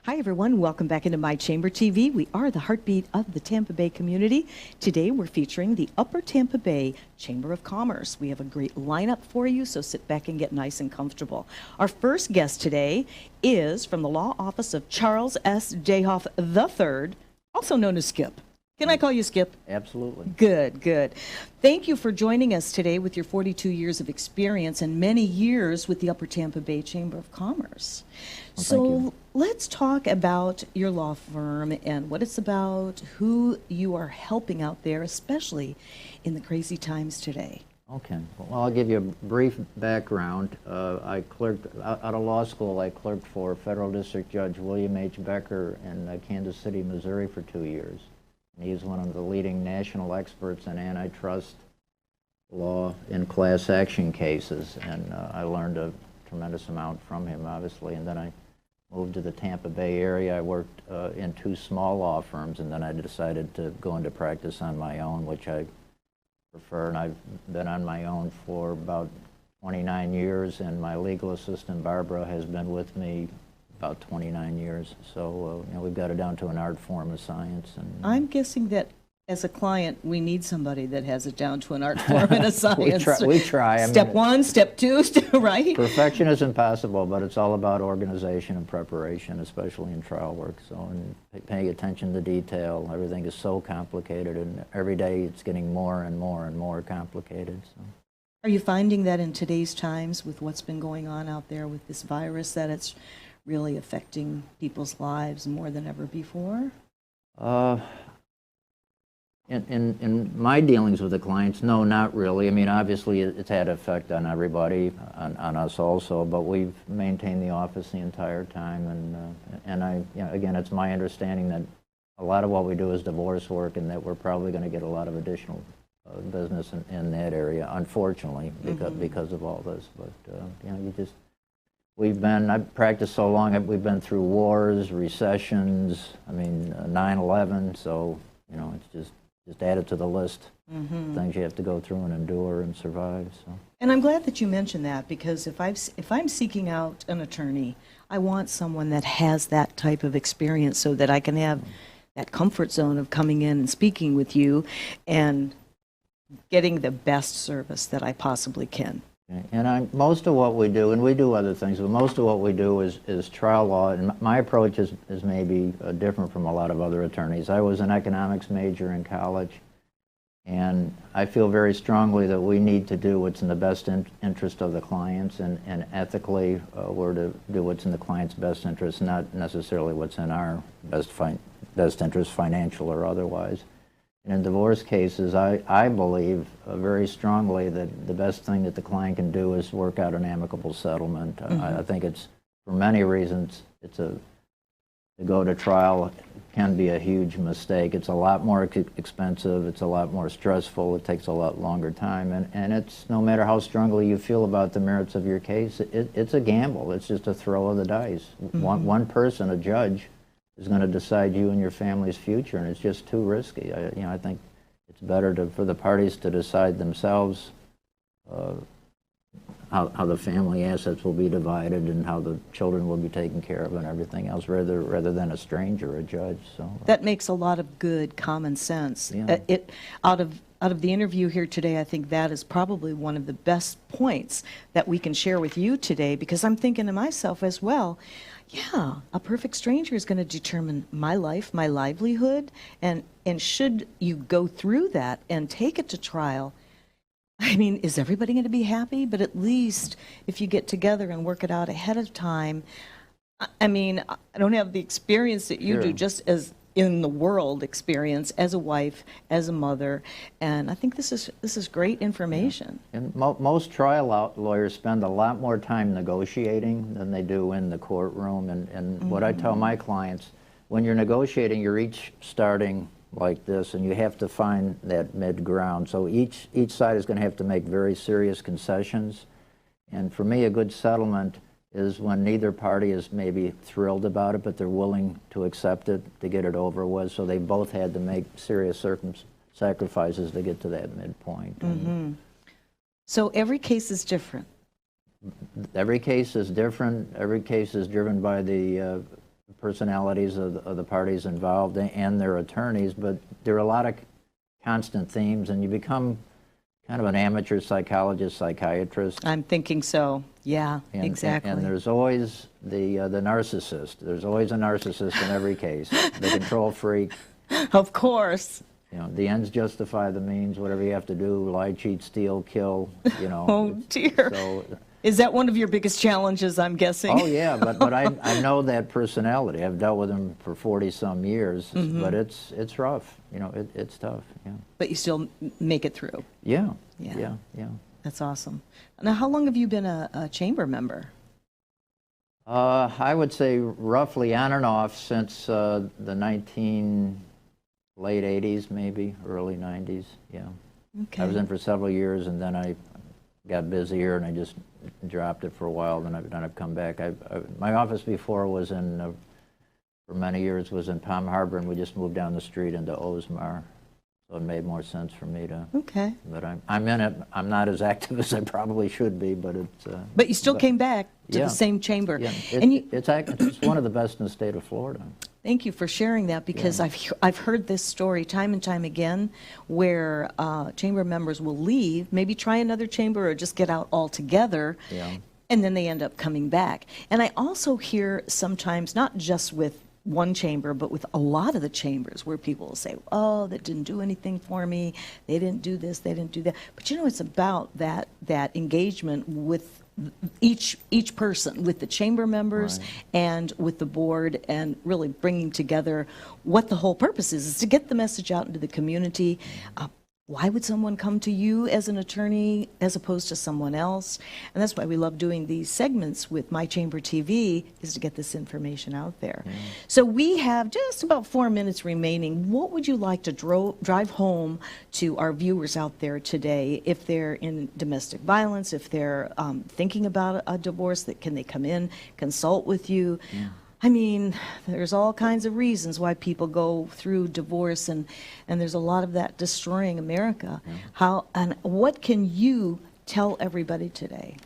Hi, everyone. Welcome back into My Chamber TV. We are the heartbeat of the Tampa Bay community. Today, we're featuring the Upper Tampa Bay Chamber of Commerce. We have a great lineup for you, so sit back and get nice and comfortable. Our first guest today is from the law office of Charles S. Dayhoff III, also known as Skip. Can I call you Skip? Absolutely. Good, good. Thank you for joining us today with your 42 years of experience and many years with the Upper Tampa Bay Chamber of Commerce. Well, so let's talk about your law firm and what it's about, who you are helping out there, especially in the crazy times today. Okay. Well, I'll give you a brief background. I clerked out of law school. I clerked for Federal District Judge William H. Becker in Kansas City, Missouri for 2 years. He's one of the leading national experts in antitrust law in class action cases, and I learned a tremendous amount from him, obviously. And then I moved to the Tampa Bay area. I worked in 2 small law firms, and then I decided to go into practice on my own, which I prefer. And I've been on my own for about 29 years, and my legal assistant, Barbara, has been with me about 29 years. So you know, we've got it down to an art form of science. And I'm guessing that as a client, we need somebody that has it down to an art form and a science. we try. Step 1, step 2, right? Perfection is impossible, but it's all about organization and preparation, especially in trial work. So, and paying attention to detail. Everything is so complicated, and every day it's getting more and more and more complicated. So. Are you finding that in today's times with what's been going on out there with this virus, that it's really affecting people's lives more than ever before? In my dealings with the clients, no, not really. I mean, obviously it's had an effect on everybody, on us also, but we've maintained the office the entire time. And I, you know, again, it's my understanding that a lot of what we do is divorce work, and that we're probably going to get a lot of additional business in that area, unfortunately, because of all this. But you know, I've practiced so long, we've been through wars, recessions, I mean, 9/11, so, you know, it's just added to the list of things you have to go through and endure and survive. So. And I'm glad that you mentioned that, because if I'm seeking out an attorney, I want someone that has that type of experience so that I can have that comfort zone of coming in and speaking with you and getting the best service that I possibly can. And most of what we do, and we do other things, but most of what we do is trial law, and my approach is maybe different from a lot of other attorneys. I was an economics major in college, and I feel very strongly that we need to do what's in the best interest of the clients, and ethically we're to do what's in the client's best interest, not necessarily what's in our best interest, financial or otherwise. And in divorce cases, I believe very strongly that the best thing that the client can do is work out an amicable settlement. I think it's, for many reasons, to go to trial can be a huge mistake. It's a lot more expensive, it's a lot more stressful, it takes a lot longer time, and it's, no matter how strongly you feel about the merits of your case, it's a gamble. It's just a throw of the dice. One person, a judge, is going to decide you and your family's future, and it's just too risky. I think it's better for the parties to decide themselves how the family assets will be divided and how the children will be taken care of and everything else, rather than a stranger, a judge. So that makes a lot of good common sense. Yeah. Out of the interview here today, I think that is probably one of the best points that we can share with you today, because I'm thinking to myself as well, yeah, a perfect stranger is going to determine my life, my livelihood, and should you go through that and take it to trial, I mean, is everybody going to be happy? But at least if you get together and work it out ahead of time, I mean, I don't have the experience that you do, just as in the world experience as a wife, as a mother, and I think this is great information. Yeah. And most trial lawyers spend a lot more time negotiating than they do in the courtroom. And what I tell my clients, when you're negotiating, you're each starting like this, and you have to find that mid-ground. So each side is going to have to make very serious concessions. And for me, a good settlement is when neither party is maybe thrilled about it, but they're willing to accept it, to get it over with. So they both had to make serious sacrifices to get to that midpoint. So every case is different. Every case is different. Every case is driven by the personalities of the parties involved and their attorneys, but there are a lot of constant themes, and you become kind of an amateur psychologist, psychiatrist. I'm thinking so. Yeah, exactly. And there's always the narcissist. There's always a narcissist in every case. The control freak. Of course. You know, the ends justify the means. Whatever you have to do, lie, cheat, steal, kill. You know. Oh dear. So, is that one of your biggest challenges, I'm guessing? oh yeah, but I know that personality. I've dealt with him for 40-some years, but it's rough. You know, it's tough. Yeah. But you still make it through. Yeah. Yeah. Yeah. Yeah. That's awesome. Now, how long have you been a chamber member? I would say roughly on and off since the late 80s, maybe early 90s. Yeah. Okay. I was in for several years, and then I got busier, and I just dropped it for a while. Then I've come back. My office before was in, for many years, was in Palm Harbor, and we just moved down the street into Osmar. So it made more sense for me to. Okay. But I'm in it. I'm not as active as I probably should be, but it's. But you still came back to yeah. the same chamber. Yeah. And you, It's one of the best in the state of Florida. thank you for sharing that, because Yeah. I've heard this story time and time again, where chamber members will leave, maybe try another chamber or just get out altogether. Yeah. And then they end up coming back. And I also hear sometimes, not just with one chamber, but with a lot of the chambers, where people will say, oh, that didn't do anything for me. They didn't do this, they didn't do that. But you know, it's about that engagement with each person, with the chamber members Right. and with the board, and really bringing together what the whole purpose is to get the message out into the community. Why would someone come to you as an attorney as opposed to someone else? And that's why we love doing these segments with My Chamber TV, is to get this information out there. So we have just about 4 minutes remaining. What would you like to drive home to our viewers out there today? If they're in domestic violence, if they're thinking about a divorce, can they come in, consult with you? I mean, there's all kinds of reasons why people go through divorce, and there's a lot of that destroying America. How and what can you tell everybody today?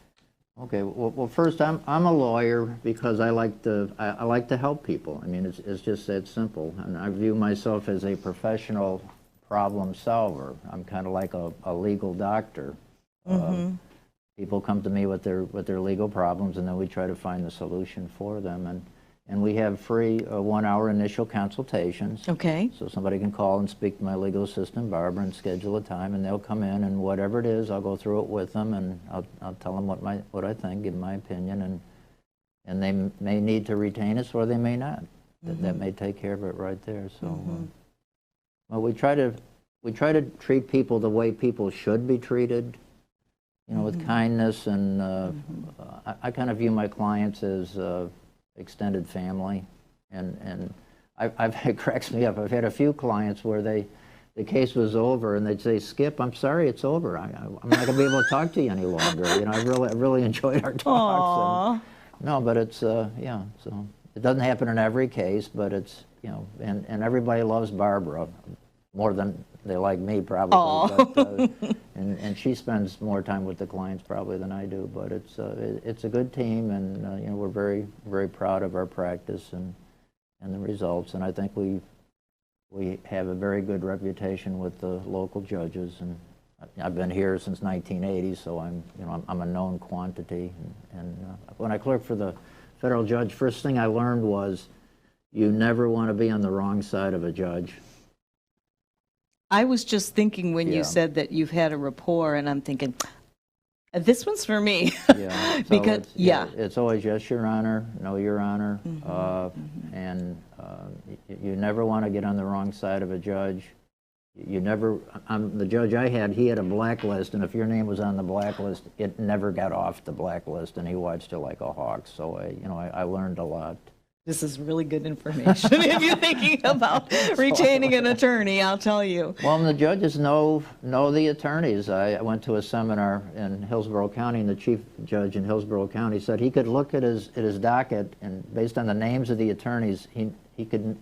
Okay. Well, first, I'm a lawyer because I like to help people. I mean, it's just that simple, and I view myself as a professional problem solver. I'm kind of like a legal doctor. People come to me with their legal problems, and then we try to find the solution for them. And we have free 1-hour initial consultations. Okay. So somebody can call and speak to my legal assistant, Barbara, and schedule a time, and they'll come in, and whatever it is, I'll go through it with them, and I'll tell them what I think, give my opinion, and they may need to retain us, or they may not. That may take care of it right there. So, well, we try to treat people the way people should be treated, you know, with kindness, and I kind of view my clients as extended family, and it cracks me up. I've had a few clients where the case was over, and they'd say, "Skip, I'm sorry, it's over. I'm not going to be able to talk to you any longer." You know, I really enjoyed our talks. And, no, but it's yeah. So it doesn't happen in every case, but it's, you know, and everybody loves Barbara more than they like me, probably. But, and she spends more time with the clients probably than I do. But it's a good team, and you know, we're very, very proud of our practice and the results. And I think we have a very good reputation with the local judges. And I've been here since 1980, so I'm a known quantity. And when I clerked for the federal judge, first thing I learned was you never want to be on the wrong side of a judge. I was just thinking when you said that you've had a rapport, and I'm thinking, this one's for me. Yeah, so because it's always yes, Your Honor, no, Your Honor, and you never want to get on the wrong side of a judge. You never. The judge I had, he had a blacklist, and if your name was on the blacklist, it never got off the blacklist, and he watched it like a hawk. So I learned a lot. This is really good information if you're thinking about retaining an attorney, I'll tell you. Well, and the judges know the attorneys. I went to a seminar in Hillsborough County, and the chief judge in Hillsborough County said he could look at his docket, and based on the names of the attorneys, he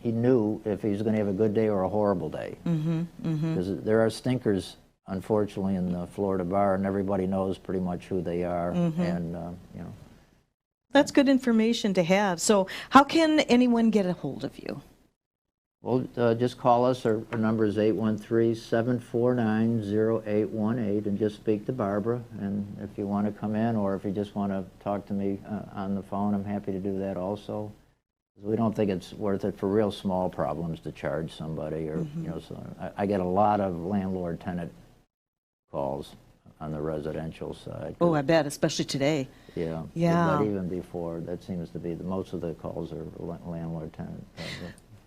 knew if he was going to have a good day or a horrible day. Because there are stinkers, unfortunately, in the Florida bar, and everybody knows pretty much who they are. And you know. That's good information to have. So how can anyone get a hold of you? Well, just call us. Our number is 813-749-0818, and just speak to Barbara. And if you want to come in, or if you just want to talk to me on the phone, I'm happy to do that also. We don't think it's worth it for real small problems to charge somebody, or you know. So I get a lot of landlord-tenant calls on the residential side. Oh, I bet, especially today. Yeah. Yeah. But even before, that seems to be most of the calls are landlord-tenant.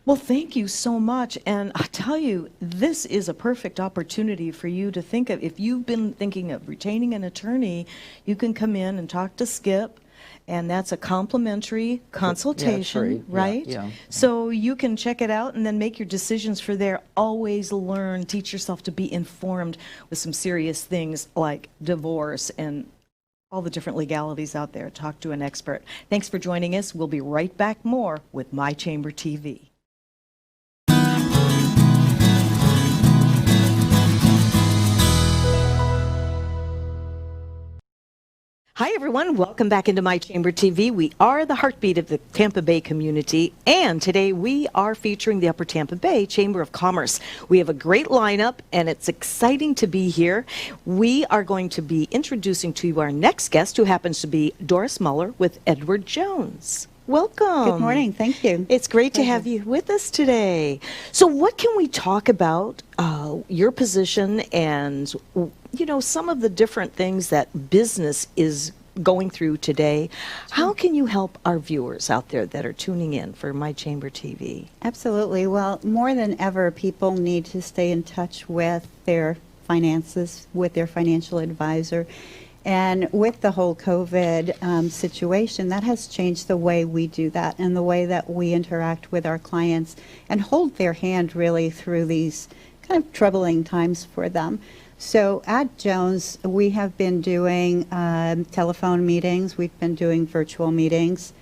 Well, thank you so much. And I tell you, this is a perfect opportunity for you to think of. If you've been thinking of retaining an attorney, you can come in and talk to Skip. And that's a complimentary consultation, right? Yeah. So you can check it out and then make your decisions for there. Always learn, teach yourself to be informed with some serious things like divorce and all the different legalities out there. Talk to an expert. Thanks for joining us. We'll be right back more with My Chamber TV. Hi, everyone. Welcome back into My Chamber TV. We are the heartbeat of the Tampa Bay community, and today we are featuring the Upper Tampa Bay Chamber of Commerce. We have a great lineup, and it's exciting to be here. We are going to be introducing to you our next guest, who happens to be Doris Muller with Edward Jones. Welcome. Good morning. Thank you. It's great to have you with us today. So what can we talk about your position and, you know, some of the different things that business is going through today? How can you help our viewers out there that are tuning in for My Chamber TV? Absolutely. Well, more than ever, people need to stay in touch with their finances, with their financial advisor. And with the whole COVID situation, that has changed the way we do that and the way that we interact with our clients and hold their hand really through these kind of troubling times for them. So at Jones, we have been doing telephone meetings. We've been doing virtual meetings.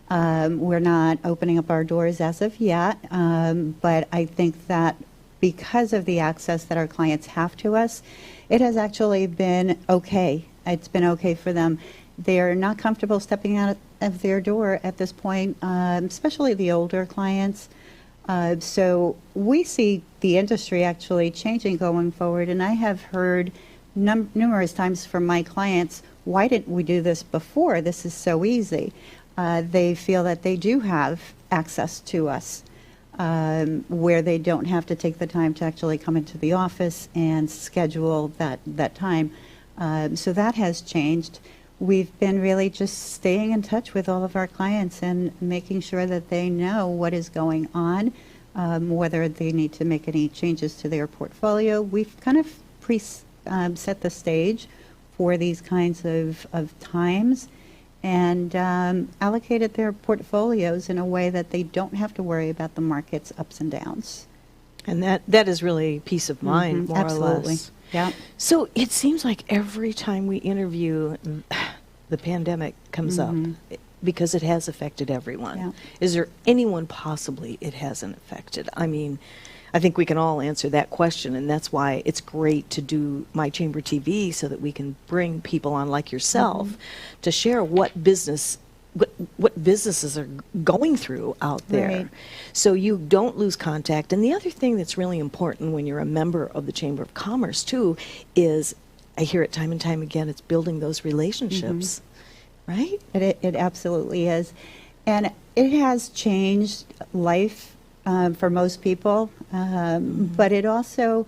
We're not opening up our doors as of yet, but I think that because of the access that our clients have to us, it has actually been okay. It's been okay for them. They're not comfortable stepping out of their door at this point, especially the older clients. So we see the industry actually changing going forward, and I have heard numerous times from my clients, why didn't we do this before? This is so easy. They feel that they do have access to us, where they don't have to take the time to actually come into the office and schedule that time. So that has changed. We've been really just staying in touch with all of our clients and making sure that they know what is going on, whether they need to make any changes to their portfolio. We've kind of set the stage for these kinds of times and allocated their portfolios in a way that they don't have to worry about the market's ups and downs. And that is really peace of mind, more Absolutely. or less. Yeah. So it seems like every time we interview, the pandemic comes up because it has affected everyone. Yeah. Is there anyone possibly it hasn't affected? I mean, I think we can all answer that question, and that's why it's great to do My Chamber TV so that we can bring people on like yourself to share what businesses are going through out there. Right. So you don't lose contact. And the other thing that's really important when you're a member of the Chamber of Commerce, too, is, I hear it time and time again, it's building those relationships, right? It absolutely is. And it has changed life for most people, but it also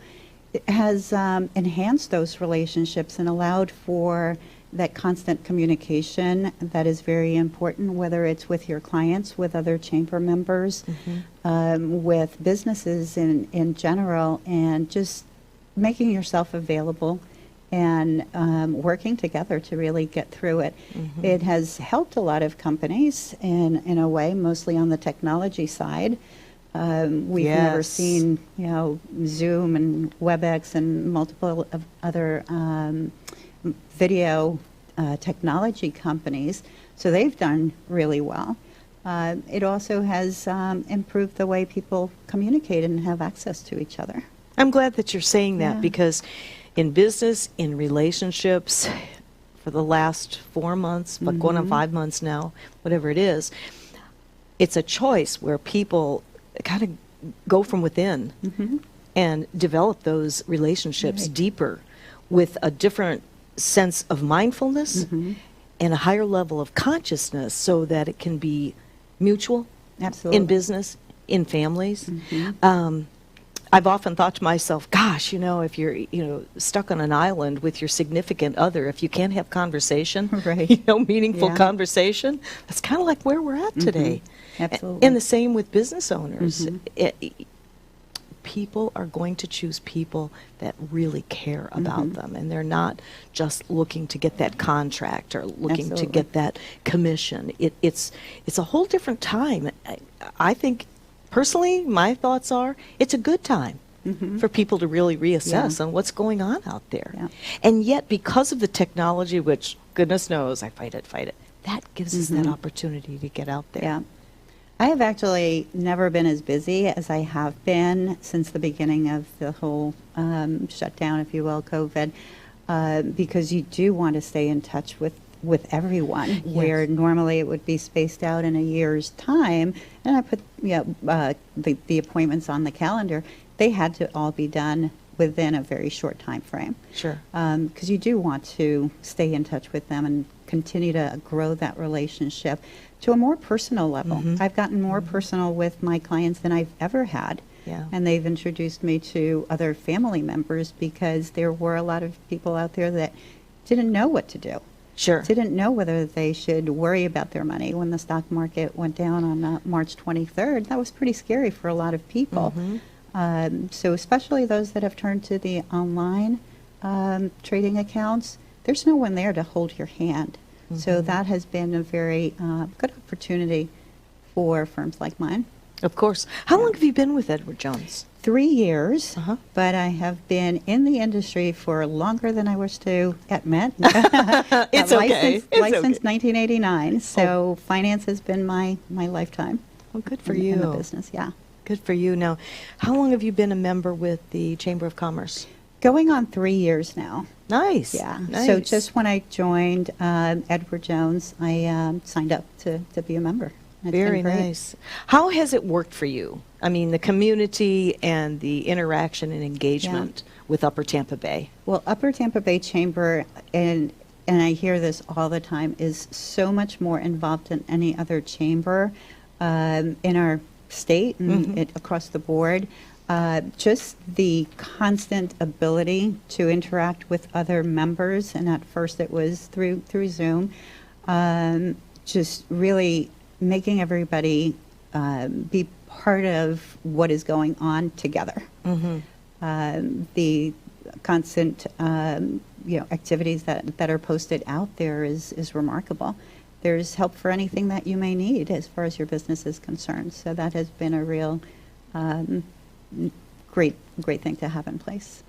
has enhanced those relationships and allowed for that constant communication that is very important, whether it's with your clients, with other chamber members, with businesses in general, and just making yourself available and working together to really get through it. It has helped a lot of companies in a way, mostly on the technology side. We've never seen, you know, Zoom and WebEx and multiple of other video technology companies, so they've done really well. It also has improved the way people communicate and have access to each other. I'm glad that you're saying that because in business, in relationships, for the last 4 months, but going on 5 months now, whatever it is, it's a choice where people kind of go from within and develop those relationships deeper with a different sense of mindfulness and a higher level of consciousness so that it can be mutual in business, in families. I've often thought to myself, gosh, if you're, stuck on an island with your significant other, if you can't have conversation, meaningful conversation, that's kind of like where we're at today. Absolutely. And the same with business owners. People are going to choose people that really care about them, and they're not just looking to get that contract or looking to get that commission. It's a whole different time. I think, personally, my thoughts are it's a good time for people to really reassess on what's going on out there. And yet, because of the technology, which goodness knows, I fight it, that gives us that opportunity to get out there. Yeah. I have actually never been as busy as I have been since the beginning of the whole shutdown, if you will, COVID, because you do want to stay in touch with everyone, where normally it would be spaced out in a year's time. And I put the appointments on the calendar. They had to all be done within a very short time frame. Sure. Because you do want to stay in touch with them and continue to grow that relationship to a more personal level. I've gotten more personal with my clients than I've ever had. Yeah. And they've introduced me to other family members because there were a lot of people out there that didn't know what to do. Sure. Didn't know whether they should worry about their money. When the stock market went down on March 23rd, that was pretty scary for a lot of people. So especially those that have turned to the online trading accounts, there's no one there to hold your hand. So that has been a very good opportunity for firms like mine. Of course. How long have you been with Edward Jones? 3 years, but I have been in the industry for longer than I wish to admit. It's okay. Licensed 1989, so finance has been my lifetime. Well, good for in the you. business, yeah. Good for you. Now, how long have you been a member with the Chamber of Commerce? Going on 3 years now. Nice. Yeah. Nice. So just when I joined Edward Jones, I signed up to be a member. It's Very been great. nice. How has it worked for you? I mean, the community and the interaction and engagement with Upper Tampa Bay. Well, Upper Tampa Bay Chamber, and I hear this all the time, is so much more involved than any other chamber in our state and across the board. Just the constant ability to interact with other members, and at first it was through Zoom, just really making everybody be part of what is going on together. The constant activities that are posted out there is remarkable. There's help for anything that you may need as far as your business is concerned. So that has been a real great thing to have in place.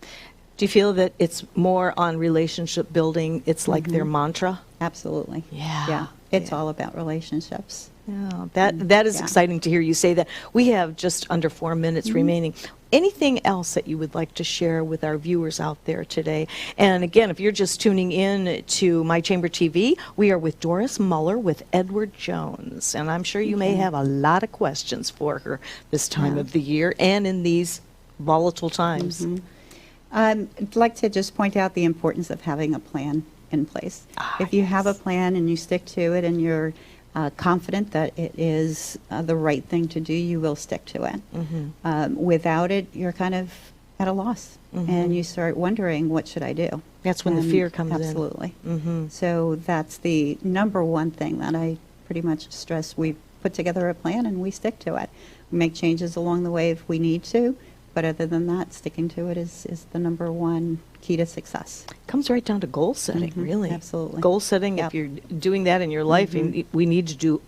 Do you feel that it's more on relationship building? It's like their mantra? Absolutely. Yeah. It's all about relationships. Yeah, that is exciting to hear you say that. We have just under 4 minutes remaining. Anything else that you would like to share with our viewers out there today? And again, if you're just tuning in to My Chamber TV, we are with Doris Muller with Edward Jones. And I'm sure you may have a lot of questions for her this time of the year and in these volatile times. I'd like to just point out the importance of having a plan in place. If you have a plan and you stick to it and you're confident that it is the right thing to do, you will stick to it. Without it, you're kind of at a loss, and you start wondering, what should I do? That's when the fear comes in. Absolutely. So that's the number one thing that I pretty much stress. We put together a plan and we stick to it. We make changes along the way if we need to, but other than that, sticking to it is the number one key to success. Comes right down to goal setting, really. Absolutely. Goal setting, if you're doing that in your life, and we need to do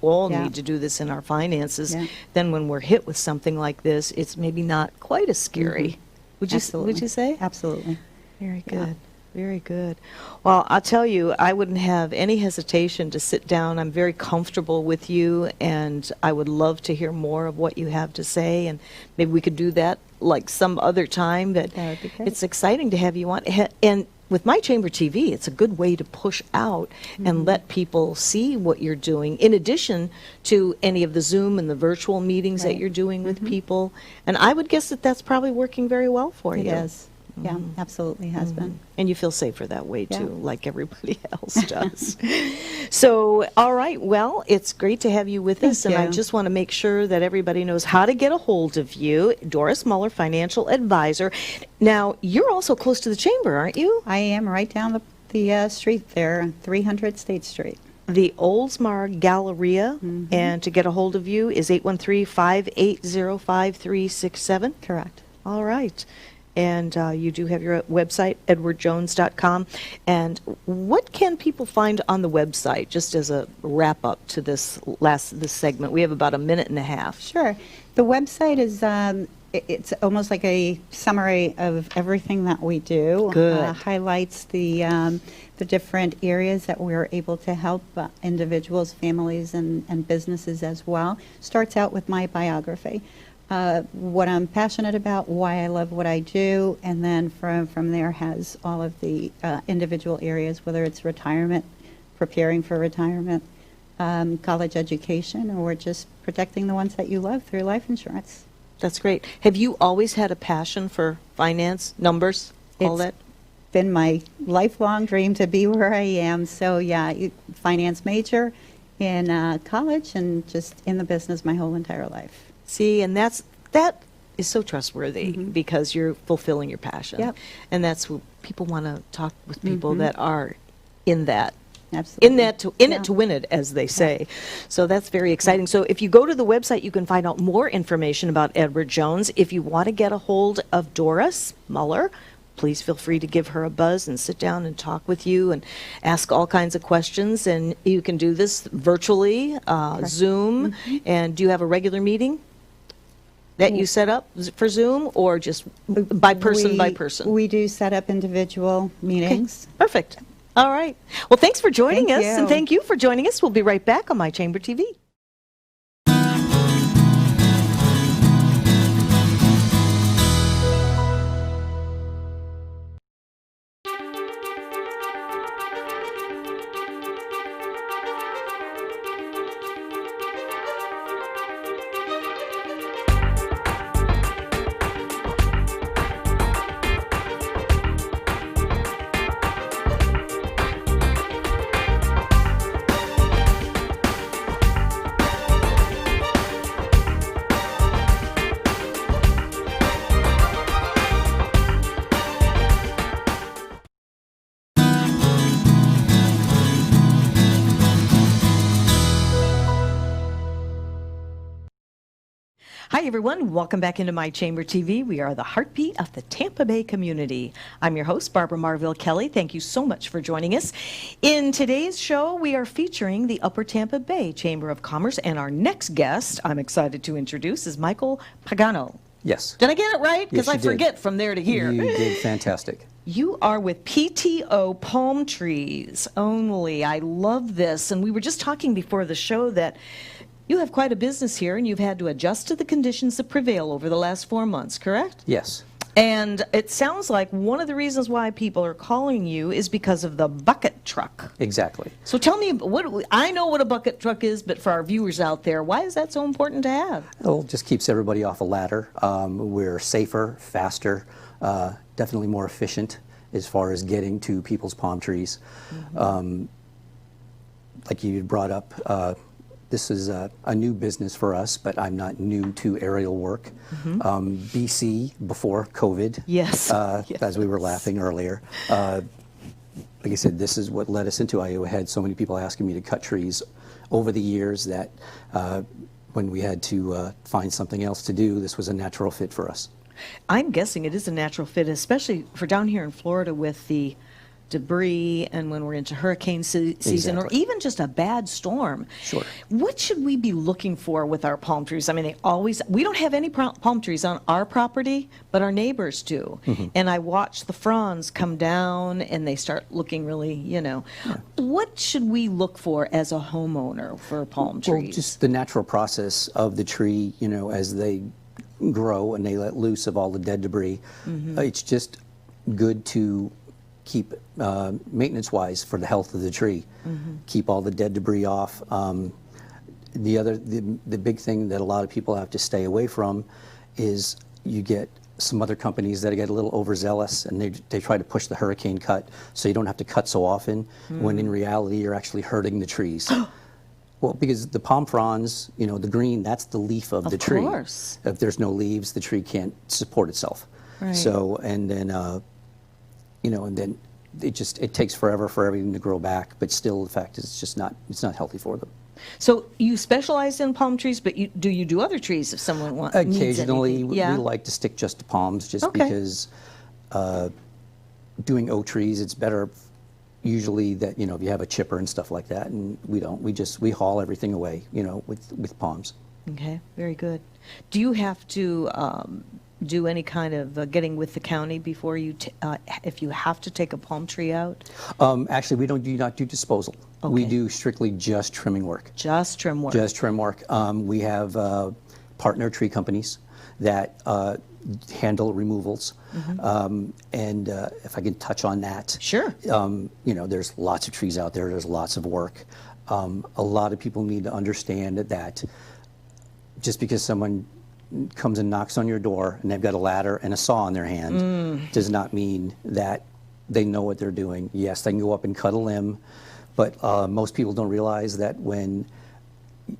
this in our finances, then when we're hit with something like this, it's maybe not quite as scary. Would you say? Absolutely. Very good. Very good. Well, I'll tell you, I wouldn't have any hesitation to sit down. I'm very comfortable with you, and I would love to hear more of what you have to say, and maybe we could do that like some other time. That would be great. It's exciting to have you on. And with My Chamber TV, it's a good way to push out and let people see what you're doing, in addition to any of the Zoom and the virtual meetings that Right. you're doing with people. And I would guess that that's probably working very well for It you. is. Yeah, absolutely has been. And you feel safer that way, Yeah. too, like everybody else does. So, all right, well, it's great to have you with us, and I you. just want to make sure that everybody knows how to get a hold of you. Doris Muller, financial advisor. Now, you're also close to the chamber, aren't you? I am right down the street there on 300 State Street. The Oldsmar Galleria, and to get a hold of you is 813-580-5367. Correct. All right. And you do have your website, edwardjones.com. And what can people find on the website, just as a wrap-up to this segment? We have about a minute and a half. Sure. The website is, it's almost like a summary of everything that we do. Good. Highlights the different areas that we're able to help individuals, families, and businesses as well. Starts out with my biography. What I'm passionate about, why I love what I do, and then from there has all of the individual areas, whether it's retirement, preparing for retirement, college education, or just protecting the ones that you love through life insurance. That's great. Have you always had a passion for finance, numbers, all that? It's been my lifelong dream to be where I am. So yeah, finance major in college and just in the business my whole entire life. See, and that is so trustworthy because you're fulfilling your passion. Yep. And that's what people want to talk with people that are in that. Absolutely. In it to win it, as they say. So that's very exciting. So if you go to the website, you can find out more information about Edward Jones. If you want to get a hold of Doris Muller, please feel free to give her a buzz and sit down and talk with you and ask all kinds of questions. And you can do this virtually, Zoom. And do you have a regular meeting that you set up for Zoom, or just by person by person? We do set up individual meetings. Perfect. All right. Well, thanks for joining Thank us, and you. thank you for joining us. We'll be right back on My Chamber TV. Hi, everyone. Welcome back into My Chamber TV. We are the heartbeat of the Tampa Bay community. I'm your host, Barbara Marville Kelly. Thank you so much for joining us. In today's show, we are featuring the Upper Tampa Bay Chamber of Commerce, and our next guest, I'm excited to introduce, is Michael Pagano. Yes. Did I get it right? Because Yes, I you did. forget from there to here. You did fantastic. You are with PTO Palm Trees Only. I love this. And we were just talking before the show that you have quite a business here, and you've had to adjust to the conditions that prevail over the last 4 months, correct? Yes. And it sounds like one of the reasons why people are calling you is because of the bucket truck. Exactly. So tell me, I know what a bucket truck is, but for our viewers out there, why is that so important to have? Well, it just keeps everybody off a ladder. We're safer, faster, definitely more efficient as far as getting to people's palm trees. Like you brought up, this is a new business for us, but I'm not new to aerial work. BC, before COVID, Yes. as we were laughing earlier, like I said, this is what led us into I had so many people asking me to cut trees over the years that when we had to find something else to do, this was a natural fit for us. I'm guessing it is a natural fit, especially for down here in Florida with the debris and when we're into hurricane season or Exactly. even just a bad storm. Sure. What should we be looking for with our palm trees? I mean, we don't have any palm trees on our property, but our neighbors do. And I watch the fronds come down and they start looking really, What should we look for as a homeowner for palm trees? Well, just the natural process of the tree, as they grow and they let loose of all the dead debris. It's just good to keep maintenance-wise for the health of the tree, keep all the dead debris off. The big thing that a lot of people have to stay away from is you get some other companies that get a little overzealous and they try to push the hurricane cut so you don't have to cut so often, when in reality you're actually hurting the trees. Well, because the palm fronds, you know, the green, that's the leaf of the tree. Of course. If there's no leaves, the tree can't support itself. Right. So, and then, you know, and then it takes forever for everything to grow back, but still the fact is it's not healthy for them. So you specialize in palm trees, but do you do other trees if someone needs anything? Occasionally, we Yeah. like to stick just to palms, just Okay. because doing oak trees, it's better usually that, you know, if you have a chipper and stuff like that, and we don't. We haul everything away, you know, with palms. Okay, very good. Do you have to do any kind of getting with the county before you, if you have to take a palm tree out? Actually, we do not do disposal. We Okay. do strictly just trimming work. Just trim work. Just trim work. We have partner tree companies that handle removals. And if I can touch on that. Sure. You know, there's lots of trees out there. There's lots of work. A lot of people need to understand that just because someone comes and knocks on your door and they've got a ladder and a saw in their hand does not mean that they know what they're doing. Yes, they can go up and cut a limb, but most people don't realize that when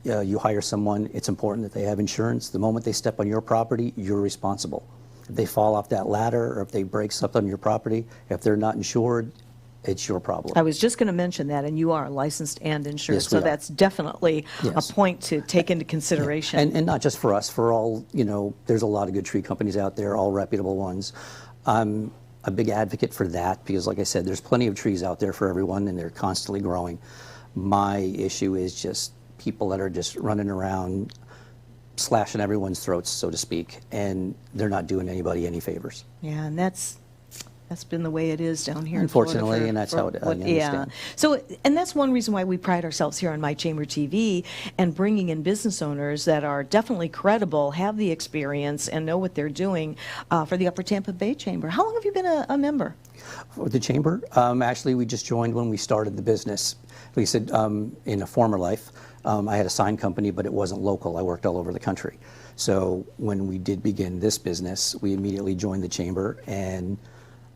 you hire someone, it's important that they have insurance. The moment they step on your property, you're responsible. If they fall off that ladder or if they break something on your property, if they're not insured, it's your problem. I was just going to mention that, and you are licensed and insured, Yes, so we are. that's definitely Yes. a point to take into consideration. And not just for us, for all, you know, there's a lot of good tree companies out there, all reputable ones. I'm a big advocate for that because, like I said, there's plenty of trees out there for everyone and they're constantly growing. My issue is just people that are just running around slashing everyone's throats, so to speak, and they're not doing anybody any favors. Yeah, and that's been the way it is down here in Florida. Unfortunately, and that's how I understand. Yeah. So, and that's one reason why we pride ourselves here on My Chamber TV and bringing in business owners that are definitely credible, have the experience, and know what they're doing for the Upper Tampa Bay Chamber. How long have you been a member? For the chamber, actually, we just joined when we started the business. Like I said, in a former life, I had a sign company, but it wasn't local. I worked all over the country. So when we did begin this business, we immediately joined the chamber, and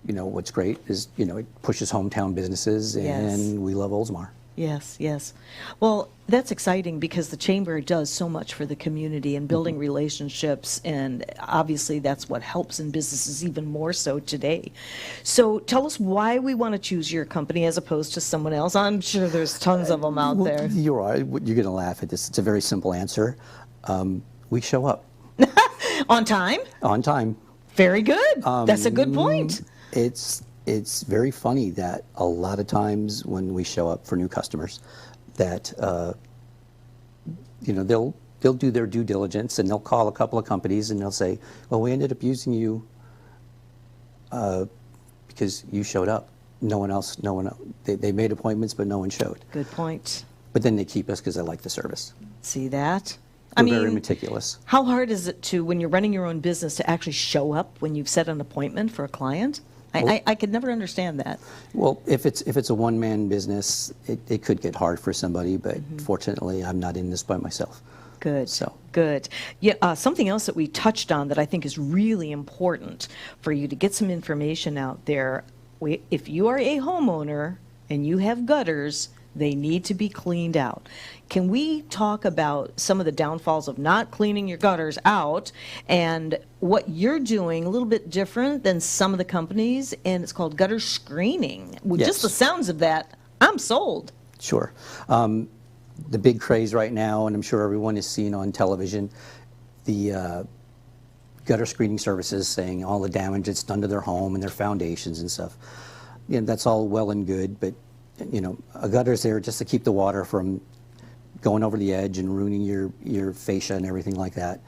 you know, what's great is, you know, it pushes hometown businesses, and we love Oldsmar. Yes, yes. Well, that's exciting because the Chamber does so much for the community and building relationships, and obviously that's what helps in businesses even more so today. So tell us why we want to choose your company as opposed to someone else. I'm sure there's tons of them out there. You're right. You're going to laugh at this. It's a very simple answer. We show up. On time? On time. Very good. That's a good point. It's very funny that a lot of times when we show up for new customers, that you know, they'll do their due diligence and they'll call a couple of companies and they'll say, "Well, we ended up using you because you showed up. No one else. They made appointments, but no one showed." Good point. But then they keep us because they like the service. See that? They're very meticulous. How hard is it to, when you're running your own business, to actually show up when you've set an appointment for a client? I could never understand that. Well, if it's a one-man business, it could get hard for somebody, but fortunately, I'm not in this by myself. Good. So. Good. Yeah. Something else that we touched on that I think is really important for you to get some information out there. If you are a homeowner and you have gutters, they need to be cleaned out. Can we talk about some of the downfalls of not cleaning your gutters out and what you're doing a little bit different than some of the companies, and it's called gutter screening? Well, Yes. just the sounds of that, I'm sold. Sure. The big craze right now, and I'm sure everyone has seen on television, the gutter screening services saying all the damage that's done to their home and their foundations and stuff. You know, that's all well and good, but you know, a gutter's there just to keep the water from going over the edge and ruining your fascia and everything like that.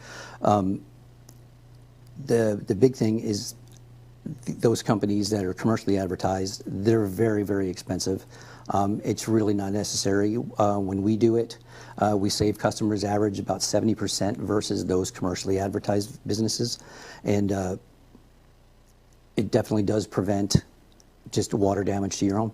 The big thing is those companies that are commercially advertised, they're very, very expensive. It's really not necessary. When we do it, we save customers average about 70% versus those commercially advertised businesses. And it definitely does prevent just water damage to your home.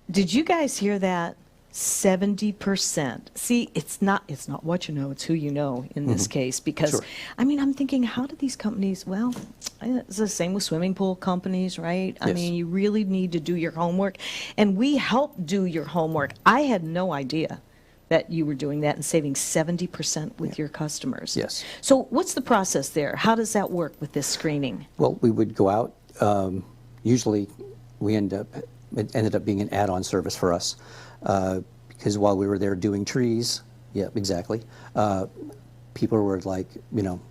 Did you guys hear that? 70%. See, it's not what you know, it's who you know in this case. Because, Sure. I mean, I'm thinking, how do these companies, well, it's the same with swimming pool companies, right? I Yes. mean, you really need to do your homework. And we help do your homework. I had no idea that you were doing that and saving 70% with your customers. Yes. So what's the process there? How does that work with this screening? Well, we would go out. Usually, it ended up being an add-on service for us because while we were there doing trees, yeah, exactly. People were like,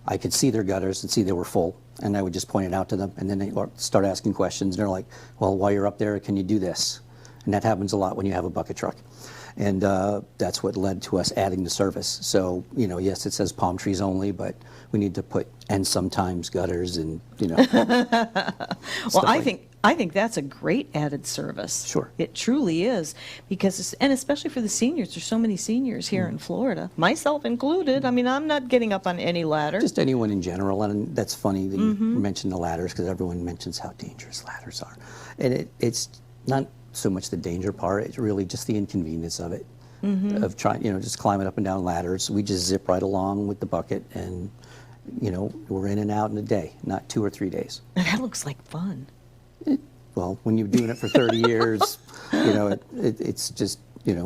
I could see their gutters and see they were full, and I would just point it out to them, and then they start asking questions. And they're like, "Well, while you're up there, can you do this?" And that happens a lot when you have a bucket truck. And that's what led to us adding the service. So, yes, it says palm trees only, but we need to put, and sometimes gutters and, Well, I think that's a great added service. Sure. It truly is, because and especially for the seniors. There's so many seniors here in Florida, myself included. I mean, I'm not getting up on any ladder. Just anyone in general. And that's funny that you mentioned the ladders, because everyone mentions how dangerous ladders are. And it's not so much the danger part, it's really just the inconvenience of it, of trying, just climbing up and down ladders. We just zip right along with the bucket, and, we're in and out in a day, not 2 or 3 days. And that looks like fun. Well, when you're doing it for 30 years, it's just,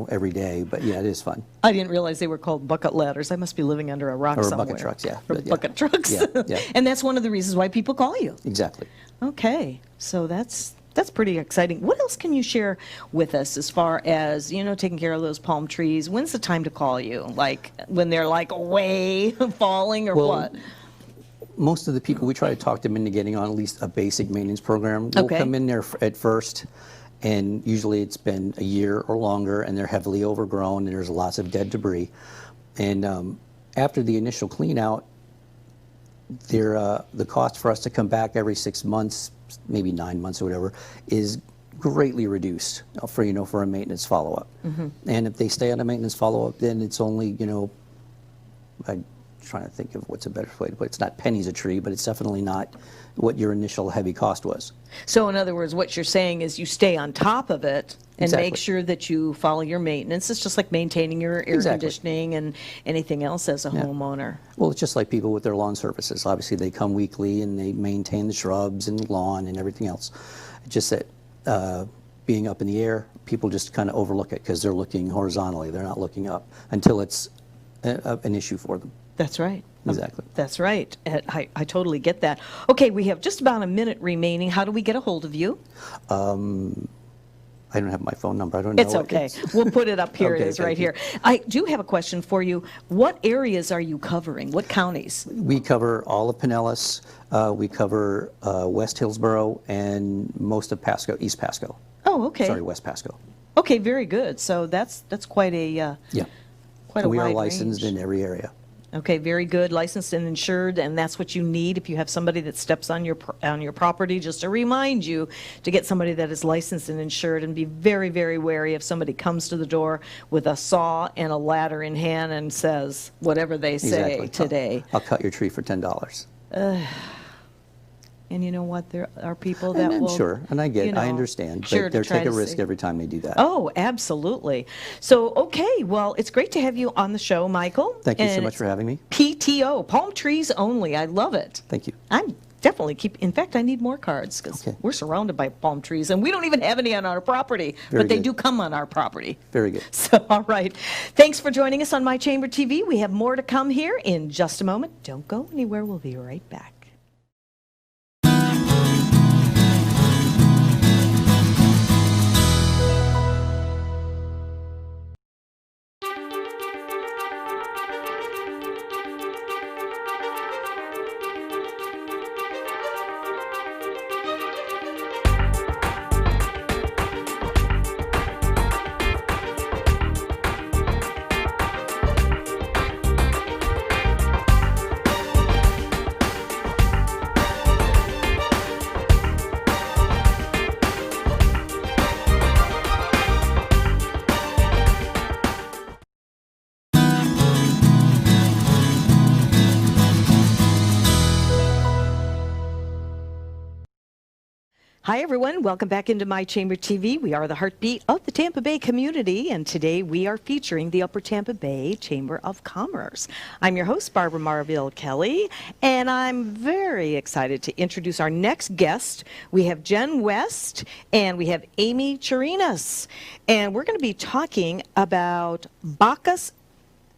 every day. But yeah, it is fun. I didn't realize they were called bucket ladders. I must be living under a rock Or somewhere. bucket trucks, yeah. Or But yeah. bucket trucks. Yeah, yeah. And that's one of the reasons why people call you. Exactly. Okay, so that's pretty exciting. What else can you share with us as far as, taking care of those palm trees? When's the time to call you? Like when they're like way falling or Well, what? Most of the people, we try to talk them into getting on at least a basic maintenance program. We'll Okay. come in there at first, and usually it's been a year or longer, and they're heavily overgrown, and there's lots of dead debris. And after the initial clean out, the cost for us to come back every 6 months, maybe 9 months or whatever, is greatly reduced for a maintenance follow-up. And if they stay on a maintenance follow-up, then it's only, I'm trying to think of what's a better way to put it. It's not pennies a tree, but it's definitely not what your initial heavy cost was. So in other words, what you're saying is you stay on top of it and Exactly. make sure that you follow your maintenance. It's just like maintaining your air Exactly. conditioning and anything else as a homeowner. Well, it's just like people with their lawn services. Obviously, they come weekly and they maintain the shrubs and lawn and everything else. It's just that being up in the air, people just kind of overlook it because they're looking horizontally. They're not looking up until it's an issue for them. That's right. Exactly. That's right. I totally get that. Okay, we have just about a minute remaining. How do we get a hold of you? I don't have my phone number. I don't know. It's okay. We'll put it up here. Okay, It is right thank you. here. I do have a question for you. What areas are you covering? What counties? We cover all of Pinellas. We cover West Hillsborough and most of Pasco, East Pasco. Oh, okay. Sorry, West Pasco. Okay, very good. So that's quite a Yeah. quite a We are wide licensed range. in every area. Okay, very good, licensed and insured, and that's what you need if you have somebody that steps on your property. Just to remind you to get somebody that is licensed and insured, and be very, very wary if somebody comes to the door with a saw and a ladder in hand and says whatever they say Exactly. today. I'll cut your tree for $10. And you know what? There are people And that I'm will. sure, and I get, you know, I understand, sure, but to they're try taking a to risk save- every time they do that. Oh, absolutely. So, okay, well, it's great to have you on the show, Michael. Thank you so And much for having me. PTO, palm trees only. I love it. Thank you. I'm definitely in fact, I need more cards because Okay. we're surrounded by palm trees and we don't even have any on our property, Very but they good. do come on our property. Very good. So, all right. Thanks for joining us on My Chamber TV. We have more to come here in just a moment. Don't go anywhere. We'll be right back. Hi, everyone. Welcome back into My Chamber TV. We are the heartbeat of the Tampa Bay community, and today we are featuring the Upper Tampa Bay Chamber of Commerce. I'm your host, Barbara Marville Kelly, and I'm very excited to introduce our next guest. We have Jen West, and we have Amy Charinos, and we're going to be talking about Bakas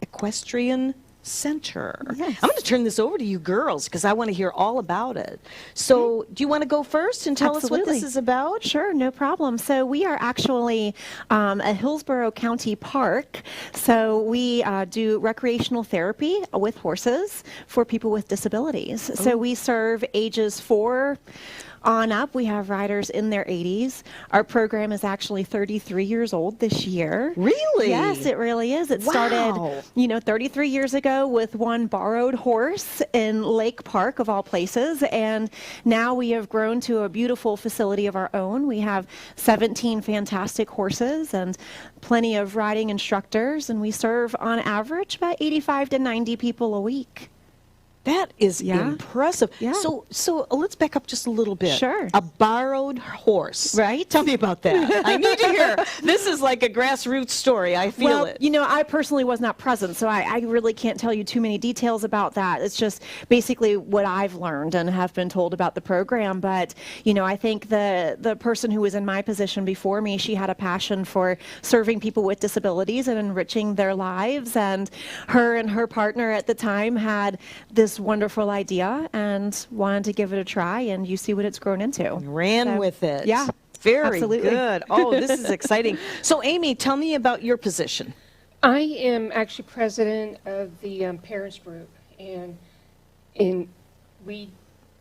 Equestrian Center. Yes. I'm going to turn this over to you girls because I want to hear all about it. So do you want to go first and tell us what this is about? Sure, no problem. So we are actually a Hillsborough County park. So we do recreational therapy with horses for people with disabilities. So we serve ages 4 on up. We have riders in their 80s. Our program is actually 33 years old this year. Really? Yes, it really is. It Wow. started, 33 years ago with one borrowed horse in Lake Park, of all places, and now we have grown to a beautiful facility of our own. We have 17 fantastic horses and plenty of riding instructors, and we serve on average about 85 to 90 people a week. That is Yeah. impressive. Yeah. So let's back up just a little bit. Sure. A borrowed horse. Right. Tell me about that. I need to hear. This is like a grassroots story. I feel it. I personally was not present, so I really can't tell you too many details about that. It's just basically what I've learned and have been told about the program. But, I think the person who was in my position before me, she had a passion for serving people with disabilities and enriching their lives. And her partner at the time had this wonderful idea and wanted to give it a try, and you see what it's grown into. Ran So, with it. Yeah. Very absolutely. good. Oh, this is exciting. So, Amy, tell me about your position. I am actually president of the parents group, and we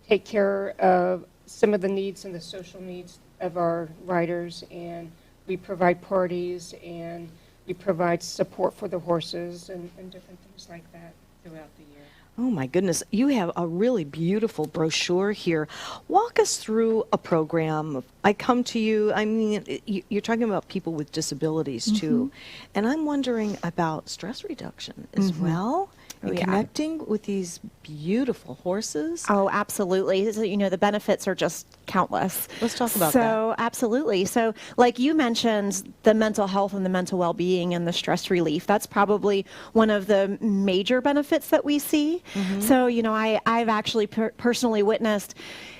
take care of some of the needs and the social needs of our riders, and we provide parties, and we provide support for the horses and different things like that throughout the year. Oh, my goodness. You have a really beautiful brochure here. Walk us through a program. I come to you. I mean, you're talking about people with disabilities, too. And I'm wondering about stress reduction as well. And yeah. connecting with these beautiful horses. Oh, absolutely. So, the benefits are just countless. Let's talk about So, absolutely. So, like you mentioned, the mental health and the mental well-being and the stress relief, that's probably one of the major benefits that we see. So, I've actually personally witnessed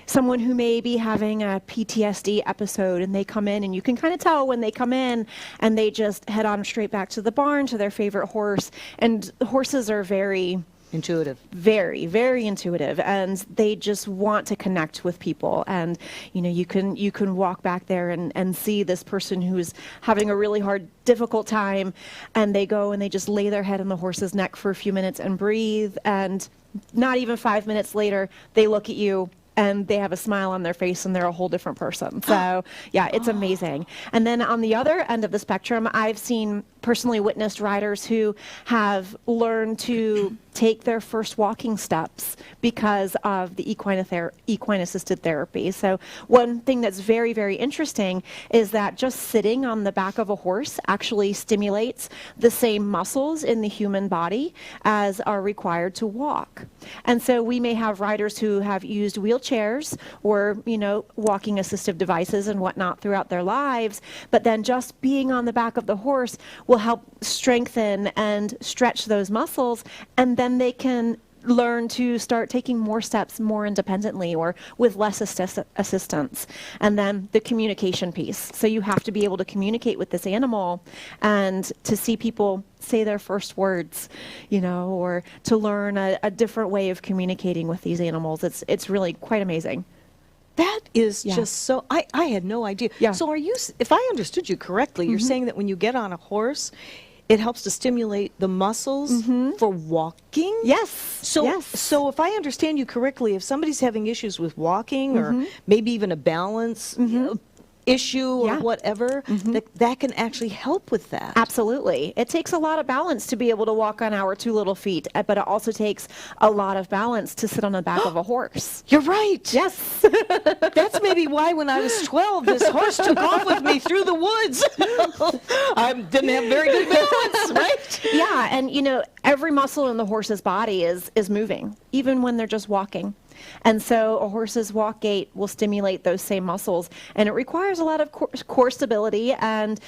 someone who may be having a PTSD episode, and they come in, and you can kind of tell when they come in and they just head on straight back to the barn to their favorite horse. And horses are very intuitive. Very, very intuitive, and they just want to connect with people. And you can walk back there and see this person who's having a really hard, difficult time, and they go and they just lay their head on the horse's neck for a few minutes and breathe, and not even 5 minutes later, they look at you and they have a smile on their face and they're a whole different person. So yeah, it's amazing. And then on the other end of the spectrum, I've seen personally witnessed riders who have learned to take their first walking steps because of the equine assisted therapy. So one thing that's very, very interesting is that just sitting on the back of a horse actually stimulates the same muscles in the human body as are required to walk. And so we may have riders who have used wheelchairs or, walking assistive devices and whatnot throughout their lives, but then just being on the back of the horse will help strengthen and stretch those muscles, and then they can learn to start taking more steps more independently or with less assistance. And then the communication piece. So you have to be able to communicate with this animal and to see people say their first words, or to learn a different way of communicating with these animals. It's really quite amazing. That is Yeah. just so, I had no idea. Yeah. So if I understood you correctly, you're saying that when you get on a horse, it helps to stimulate the muscles for walking? Yes. So if I understand you correctly, if somebody's having issues with walking or maybe even a balance issue or Yeah. whatever, that can actually help with that. Absolutely. It takes a lot of balance to be able to walk on our 2 little feet, but it also takes a lot of balance to sit on the back of a horse. You're right. Yes. That's maybe why when I was 12, this horse took off with me through the woods. I didn't have very good balance, right? Yeah, and every muscle in the horse's body is moving, even when they're just walking. And so a horse's walk gait will stimulate those same muscles, and it requires a lot of core stability and,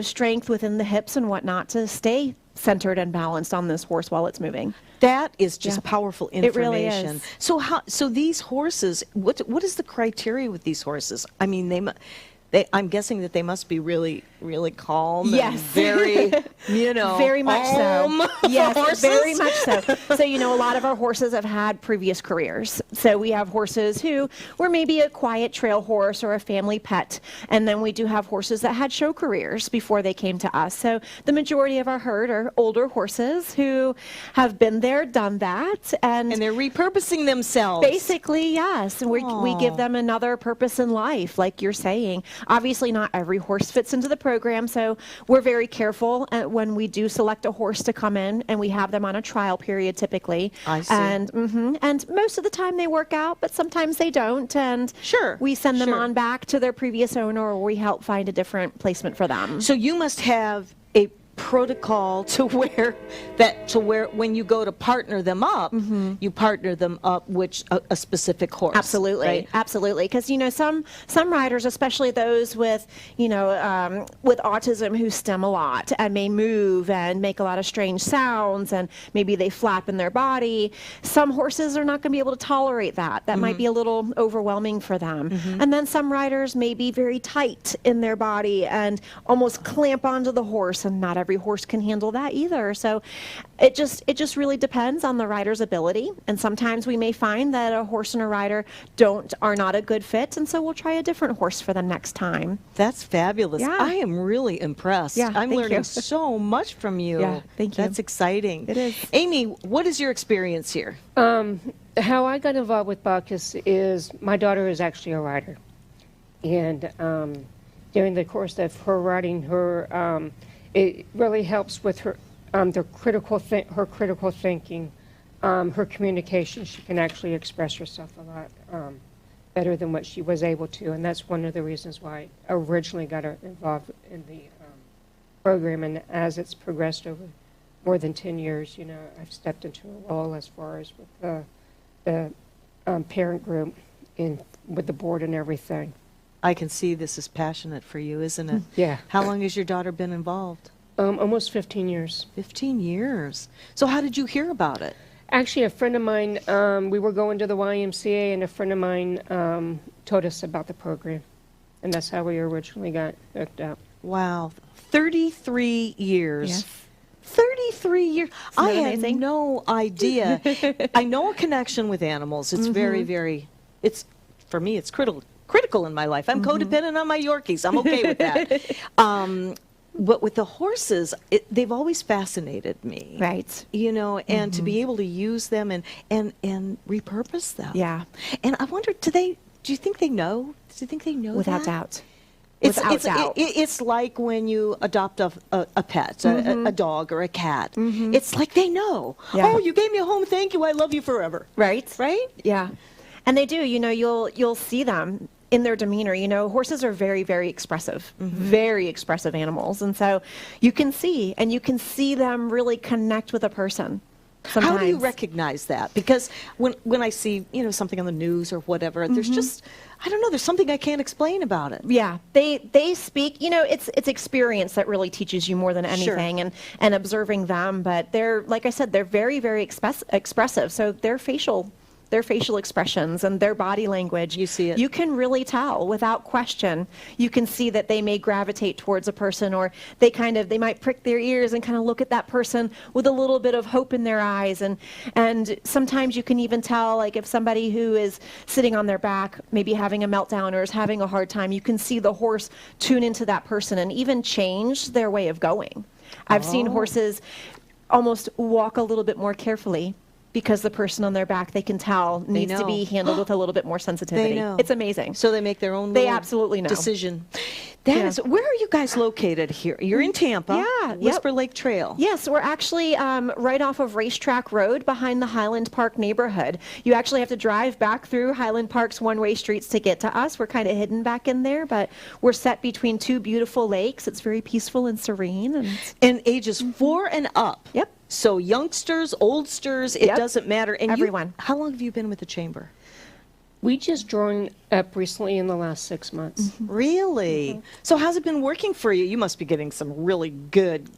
strength within the hips and whatnot to stay centered and balanced on this horse while it's moving. That is just Yeah. powerful It really information. is. So these horses, what is the criteria with these horses? I mean, I'm guessing that they must be really, really calm. Yes. And very, Very much so. Yes, horses. very much so. So, a lot of our horses have had previous careers. So we have horses who were maybe a quiet trail horse or a family pet. And then we do have horses that had show careers before they came to us. So the majority of our herd are older horses who have been there, done that. And And they're repurposing themselves. basically, yes. And we give them another purpose in life, like you're saying. Obviously, not every horse fits into the program, so we're very careful when we do select a horse to come in, and we have them on a trial period typically. I see. And most of the time they work out, but sometimes they don't. And Sure, we send them sure. on back to their previous owner, or we help find a different placement for them. So you must have a protocol to where when you go to partner them up, you partner them up with a specific horse. Absolutely, right? absolutely. Because some riders, especially those with with autism, who stem a lot and may move and make a lot of strange sounds, and maybe they flap in their body. Some horses are not going to be able to tolerate that. That might be a little overwhelming for them. And then some riders may be very tight in their body and almost clamp onto the horse, and not every horse can handle that either. So it just really depends on the rider's ability. And sometimes we may find that a horse and a rider are not a good fit, and so we'll try a different horse for them next time. That's fabulous. Yeah. I am really impressed. Yeah, I'm thank learning you. so much from you. Yeah, thank you. That's exciting. It is. Amy, what is your experience here? How I got involved with Bakas is my daughter is actually a rider. And during the course of her riding, it really helps with her her critical thinking, her communication. She can actually express herself a lot better than what she was able to, and that's one of the reasons why I originally got her involved in the program. And as it's progressed over more than 10 years, I've stepped into a role as far as with the parent group with the board and everything. I can see this is passionate for you, isn't it? Yeah. How long has your daughter been involved? Almost 15 years. 15 years. So how did you hear about it? Actually, a friend of mine, we were going to the YMCA, and a friend of mine told us about the program. And that's how we originally got hooked up. Wow. 33 years. Yes. 33 years. I that had amazing? no idea. I know a connection with animals. It's very, very, for me, it's critical in my life. I'm codependent on my Yorkies. I'm okay with that. But with the horses, they've always fascinated me. Right. And to be able to use them and repurpose them. Yeah. And I wonder, do you think they know? Do you think they know Without that? doubt. It's doubt. It's like when you adopt a pet, a dog or a cat. It's like they know. Yeah. Oh, you gave me a home. Thank you. I love you forever. Right. Right? Yeah. And they do, you'll see them in their demeanor. Horses are very, very expressive, very expressive animals. And so you can see them really connect with a person. Sometimes. How do you recognize that? Because when I see, something on the news or whatever, there's just, I don't know, there's something I can't explain about it. Yeah, they speak, it's experience that really teaches you more than anything, Sure. and observing them. But they're, like I said, they're very, very expressive. So their facial expressions and their body language, You see it. You can really tell without question. You can see that they may gravitate towards a person, or they might prick their ears and kind of look at that person with a little bit of hope in their eyes. And sometimes you can even tell, like, if somebody who is sitting on their back, maybe having a meltdown or is having a hard time, you can see the horse tune into that person and even change their way of going. I've seen horses almost walk a little bit more carefully, because the person on their back, they can tell, needs to know. be handled with a little bit more sensitivity. They know. It's amazing. So they make their own They little absolutely know. decision. That Yeah. is, where are you guys located here? You're in Tampa. Yeah, yep. Whisper Lake Trail. Yes, we're actually right off of Racetrack Road behind the Highland Park neighborhood. You actually have to drive back through Highland Park's one-way streets to get to us. We're kind of hidden back in there, but we're set between two beautiful lakes. It's very peaceful and serene. And ages 4 and up. Yep. So youngsters, oldsters, it Yep. doesn't matter. And Everyone. How long have you been with the chamber? We just joined up recently in the last 6 months. Really? So how's it been working for you? You must be getting some really good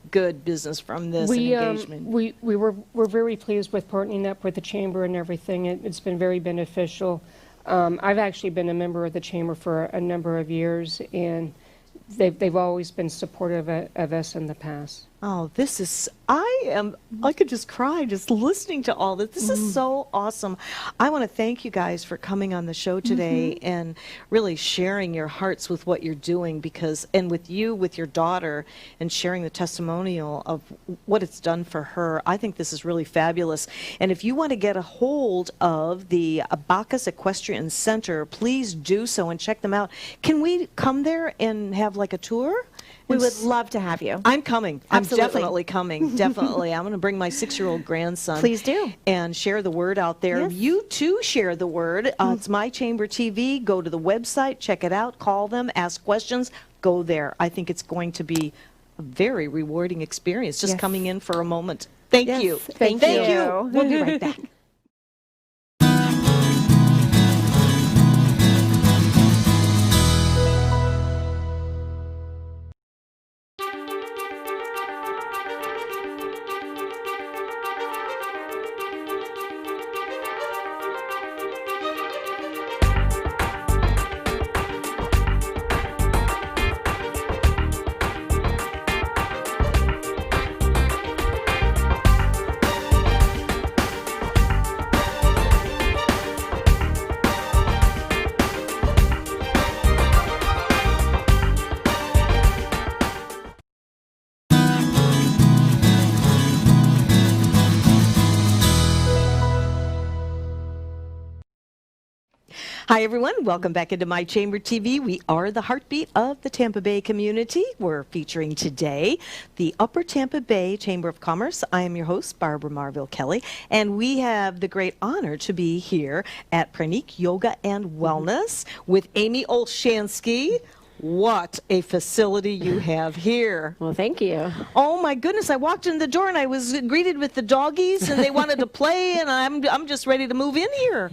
business from this and engagement. We're very pleased with partnering up with the chamber and everything. It's been very beneficial. I've actually been a member of the chamber for a number of years, and they've always been supportive of us in the past. Oh, I could just cry just listening to all this. This is so awesome. I want to thank you guys for coming on the show today and really sharing your hearts with what you're doing and with your daughter, and sharing the testimonial of what it's done for her. I think this is really fabulous. And if you want to get a hold of the Bakas Equestrian Center, please do so and check them out. Can we come there and have like a tour? We would love to have you. I'm coming. Absolutely. I'm definitely coming. Definitely. I'm going to bring my 6-year-old grandson. Please do. And share the word out there. Yes. You too share the word. It's My Chamber TV. Go to the website, check it out, call them, ask questions, go there. I think it's going to be a very rewarding experience just coming in for a moment. Thank Yes. you. Thank you. We'll be right back. Hi, everyone. Welcome back into My Chamber TV. We are the heartbeat of the Tampa Bay community. We're featuring today the Upper Tampa Bay Chamber of Commerce. I am your host, Barbara Marville Kelly, and we have the great honor to be here at Pranique Yoga and Wellness with Amy Olshanski. What a facility you have here. Well, thank you. Oh my goodness, I walked in the door and I was greeted with the doggies and they wanted to play, and I'm just ready to move in here.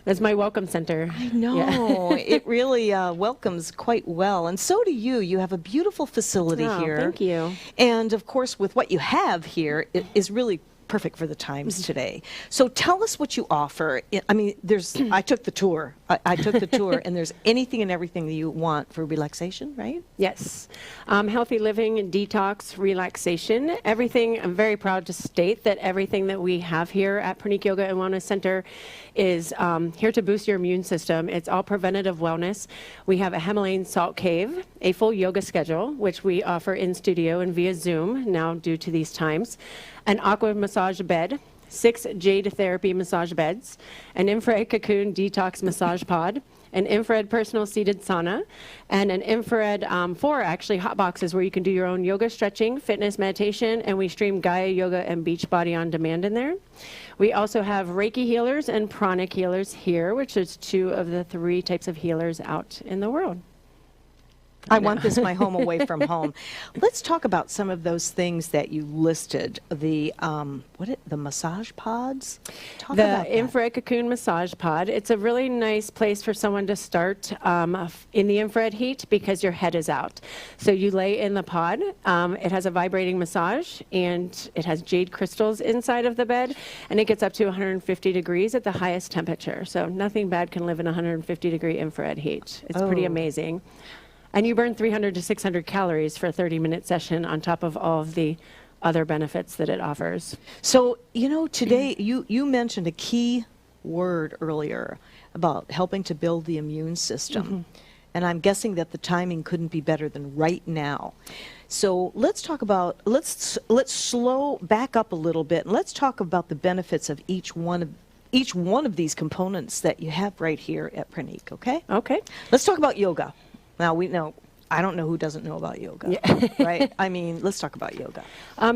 That's my welcome center. I know. It really welcomes quite well. And so do you. You have a beautiful facility here. Thank you. And of course, with what you have here, it is really perfect for the times today. So tell us what you offer. I mean, I took the tour. I took the tour, and there's anything and everything that you want for relaxation, right? Yes. Healthy living, detox, relaxation, everything. I'm very proud to state that everything that we have here at Pranique Yoga and Wellness Center is here to boost your immune system. It's all preventative wellness. We have a Himalayan salt cave, a full yoga schedule, which we offer in studio and via Zoom now due to these times, an aqua massage bed, 6 Jade therapy massage beds, an infrared cocoon detox massage pod, an infrared personal seated sauna, and an infrared 4 actually hot boxes where you can do your own yoga, stretching, fitness, meditation, and we stream Gaia yoga and Beachbody on demand in there. We also have Reiki healers and Pranique healers here, which is 2 of the 3 types of healers out in the world. I want this my home away from home. Let's talk about some of those things that you listed. The the massage pods. Talk about that. The infrared cocoon massage pod. It's a really nice place for someone to start in the infrared heat because your head is out. So you lay in the pod. It has a vibrating massage and it has jade crystals inside of the bed, and it gets up to 150 degrees at the highest temperature. So nothing bad can live in 150 degree infrared heat. It's pretty amazing. And you burn 300 to 600 calories for a 30-minute session on top of all of the other benefits that it offers. So, you know, today you mentioned a key word earlier about helping to build the immune system. And I'm guessing that the timing couldn't be better than right now. So let's talk about, let's slow back up a little bit, and let's talk about the benefits of each one of these components that you have right here at Pranique, okay? Okay. Let's talk about yoga. Now, I don't know who doesn't know about yoga, right? I mean, let's talk about yoga.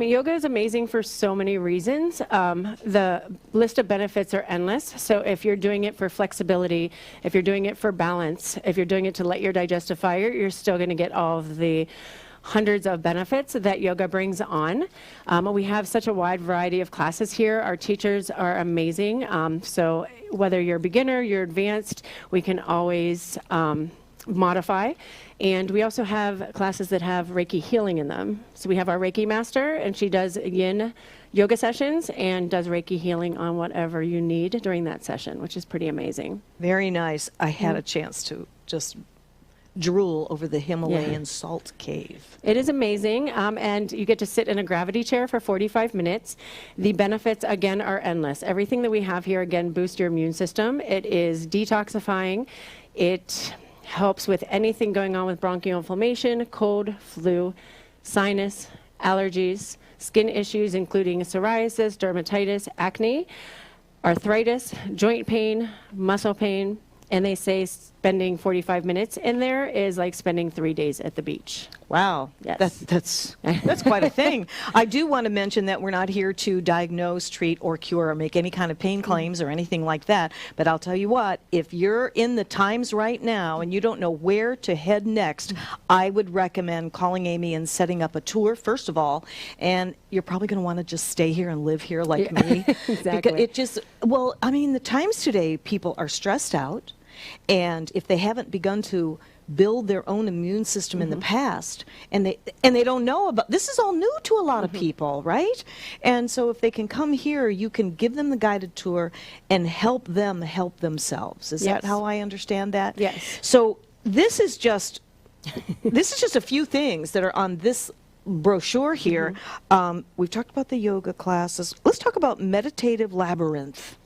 Yoga is amazing for so many reasons. The list of benefits are endless. So if you're doing it for flexibility, if you're doing it for balance, if you're doing it to let your digestive fire, you're still going to get all of the hundreds of benefits that yoga brings on. We have such a wide variety of classes here. Our teachers are amazing. So whether you're a beginner, you're advanced, we can always modify. And we also have classes that have Reiki healing in them. So we have our Reiki master, and she does yin yoga sessions and does Reiki healing on whatever you need during that session, which is pretty amazing. Very nice. I had a chance to just drool over the Himalayan salt cave. It is amazing, and you get to sit in a gravity chair for 45 minutes. The benefits, again, are endless. Everything that we have here, again, boosts your immune system. It is detoxifying. It helps with anything going on with bronchial inflammation, cold, flu, sinus, allergies, skin issues, including psoriasis, dermatitis, acne, arthritis, joint pain, muscle pain, and they say spending 45 minutes in there is like spending 3 days at the beach. Wow, Yes. that's quite a thing. I do want to mention that we're not here to diagnose, treat, or cure, or make any kind of pain claims or anything like that. But I'll tell you what, if you're in the times right now and you don't know where to head next, I would recommend calling Amy and setting up a tour, first of all. And you're probably going to want to just stay here and live here like me. Exactly. Because it just, well, I mean, the times today, people are stressed out. And if they haven't begun to build their own immune system in the past, and they don't know about, this is all new to a lot of people, right? And so if they can come here, you can give them the guided tour and help them help themselves. Is that Yes. how I understand that? Yes. So this is just a few things that are on this brochure here. We've talked about the yoga classes. Let's talk about meditative labyrinth.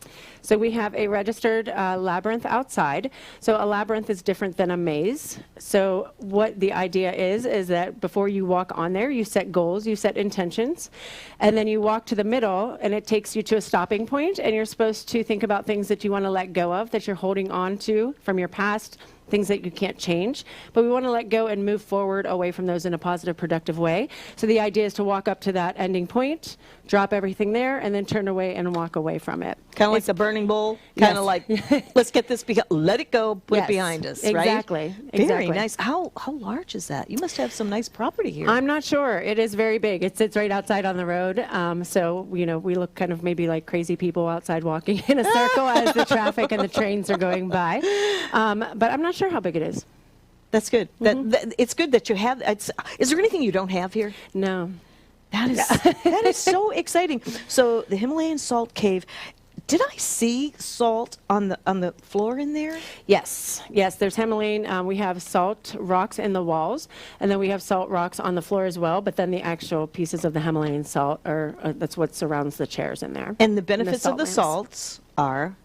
So we have a registered labyrinth outside. So a labyrinth is different than a maze. So what the idea is that before you walk on there, you set goals, you set intentions, and then you walk to the middle, and it takes you to a stopping point, and you're supposed to think about things that you want to let go of, that you're holding on to from your past, things that you can't change, but we want to let go and move forward away from those in a positive, productive way. So the idea is to walk up to that ending point, drop everything there, and then turn away and walk away from it. Kind of like the burning bowl, kind of like, let's get this, let it go, put it Yes, behind us, right? exactly, Very exactly. nice. How large is that? You must have some nice property here. I'm not sure. It is very big. It sits right outside on the road. So, we look kind of maybe like crazy people outside walking in a circle as the traffic and the trains are going by. But I'm not sure how big it is. That's good. It's good that you have. Is there anything you don't have here? No. That is so exciting. So the Himalayan salt cave. Did I see salt on the floor in there? Yes. There's Himalayan. We have salt rocks in the walls, and then we have salt rocks on the floor as well. But then the actual pieces of the Himalayan salt that's what surrounds the chairs in there. And the benefits of the lamps. salts are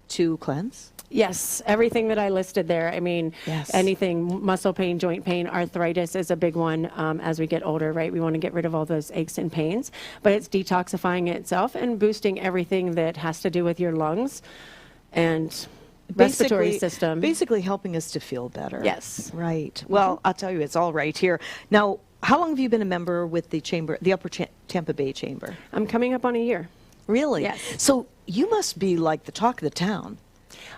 to cleanse. Yes, everything that I listed there. I mean, Yes. anything, muscle pain, joint pain, arthritis is a big one as we get older, right? We want to get rid of all those aches and pains, but it's detoxifying itself and boosting everything that has to do with your lungs and respiratory system. Basically helping us to feel better. Yes. Right. Well, I'll tell you, it's all right here. Now, how long have you been a member with the chamber, the Upper Tampa Bay Chamber? I'm coming up on a year. Really? Yes. So you must be like the talk of the town.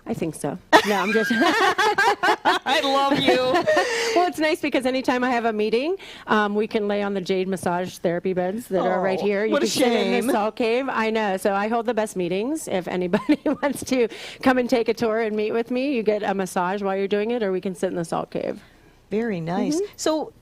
I think so. No, I'm just. I love you. Well, it's nice because anytime I have a meeting, we can lay on the Jade massage therapy beds that are right Oh, here. You what a can sit in shame. the salt cave. I know. So I hold the best meetings. If anybody wants to come and take a tour and meet with me, you get a massage while you're doing it, or we can sit in the salt cave. Very nice. So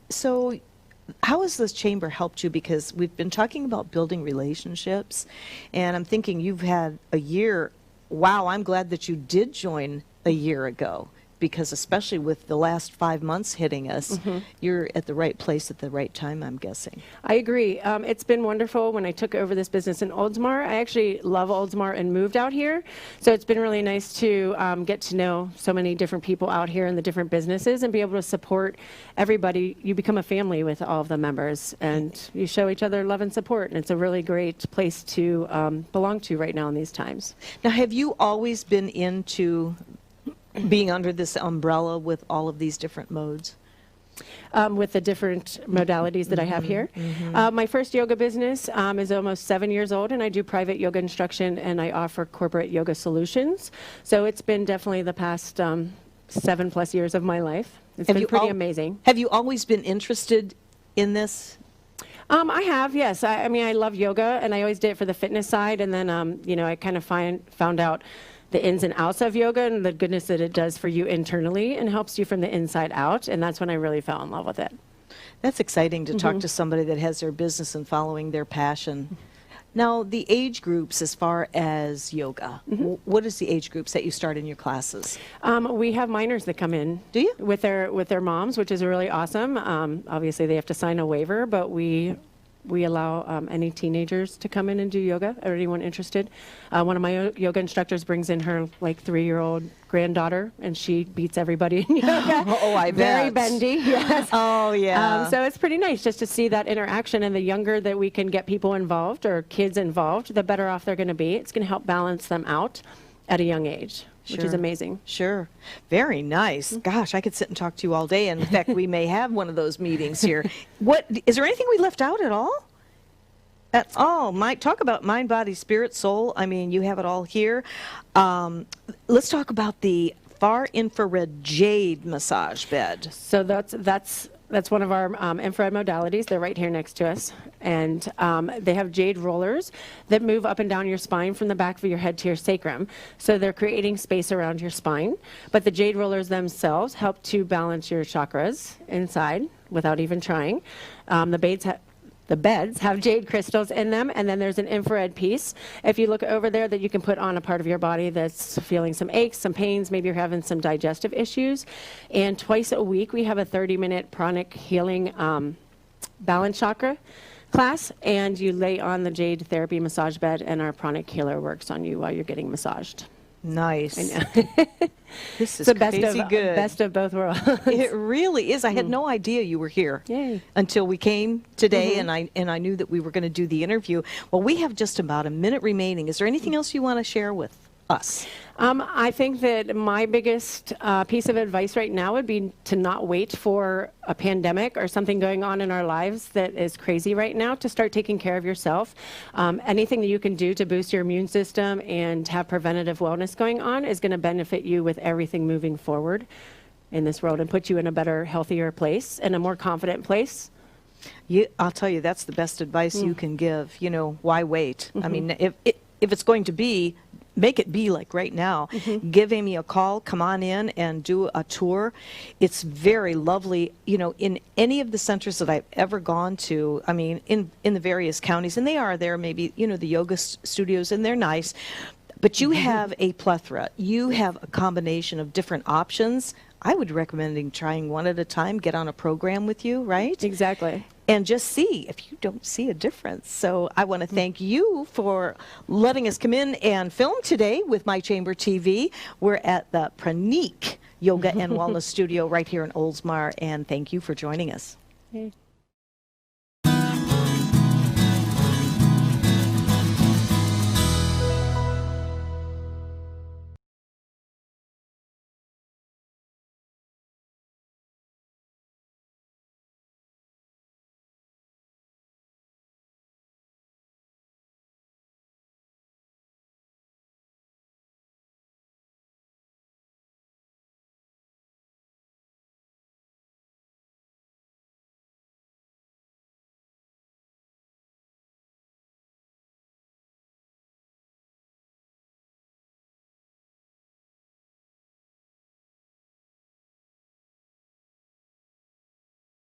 how has this chamber helped you? Because we've been talking about building relationships, and I'm thinking you've had a year. Wow, I'm glad that you did join a year ago, because especially with the last 5 months hitting us, you're at the right place at the right time, I'm guessing. I agree. It's been wonderful. When I took over this business in Oldsmar, I actually love Oldsmar and moved out here. So it's been really nice to get to know so many different people out here in the different businesses and be able to support everybody. You become a family with all of the members, and you show each other love and support. And it's a really great place to belong to right now in these times. Now, have you always been into being under this umbrella with all of these different modes? With the different modalities that I have here. My first yoga business is almost 7 years old, and I do private yoga instruction, and I offer corporate yoga solutions. So it's been definitely the past 7+ years of my life. It's been pretty amazing. Have you always been interested in this? I have, yes. I mean, I love yoga, and I always did it for the fitness side, and then, you know, I kind of found out the ins and outs of yoga and the goodness that it does for you internally and helps you from the inside out, and that's when I really fell in love with it. That's exciting to talk to somebody that has their business and following their passion. Now, the age groups as far as yoga, what is the age groups that you start in your classes? We have minors that come in. Do you? With their moms, which is really awesome. Obviously, they have to sign a waiver, but we allow any teenagers to come in and do yoga, or anyone interested. One of my yoga instructors brings in her like 3-year-old granddaughter, and she beats everybody in yoga. Oh, I Very bet. bendy, yes. Oh, yeah. So it's pretty nice just to see that interaction, and the younger that we can get people involved or kids involved, the better off they're going to be. It's going to help balance them out at a young age, which is Sure. amazing. Sure. Very nice. Gosh, I could sit and talk to you all day. And in fact, we may have one of those meetings here. What is there anything we left out at all? That's all. Talk about mind, body, spirit, soul. I mean, you have it all here. Let's talk about the far infrared Jade massage bed. So that's one of our infrared modalities. They're right here next to us. And they have Jade rollers that move up and down your spine from the back of your head to your sacrum. So they're creating space around your spine. But the Jade rollers themselves help to balance your chakras inside without even trying. The beds have jade crystals in them, and then there's an infrared piece. If you look over there, that you can put on a part of your body that's feeling some aches, some pains, maybe you're having some digestive issues. And twice a week, we have a 30-minute pranic healing balance chakra class, and you lay on the jade therapy massage bed, and our pranic healer works on you while you're getting massaged. Nice. I know. This is It's the crazy good. best of both worlds. It really is. I had no idea you were here. Yay. Until we came today, and I knew that we were going to do the interview. Well, we have just about a minute remaining. Is there anything else you want to share with us? I think that my biggest piece of advice right now would be to not wait for a pandemic or something going on in our lives that is crazy right now to start taking care of yourself. Anything that you can do to boost your immune system and have preventative wellness going on is going to benefit you with everything moving forward in this world and put you in a better, healthier place and a more confident place. I'll tell you, that's the best advice you can give. You know, why wait? I mean, if it's going to be, make it be like right now. Give Amy a call, come on in and do a tour. It's very lovely. You know, in any of the centers that I've ever gone to, I mean, in the various counties, and they are there, maybe, you know, the yoga studios, and they're nice, but you have a plethora. You have a combination of different options. I would recommend trying one at a time, get on a program with you, right? Exactly. And just see if you don't see a difference. So I want to thank you for letting us come in and film today with My Chamber TV. We're at the Pranique Yoga and Wellness Studio right here in Oldsmar, and thank you for joining us. Okay.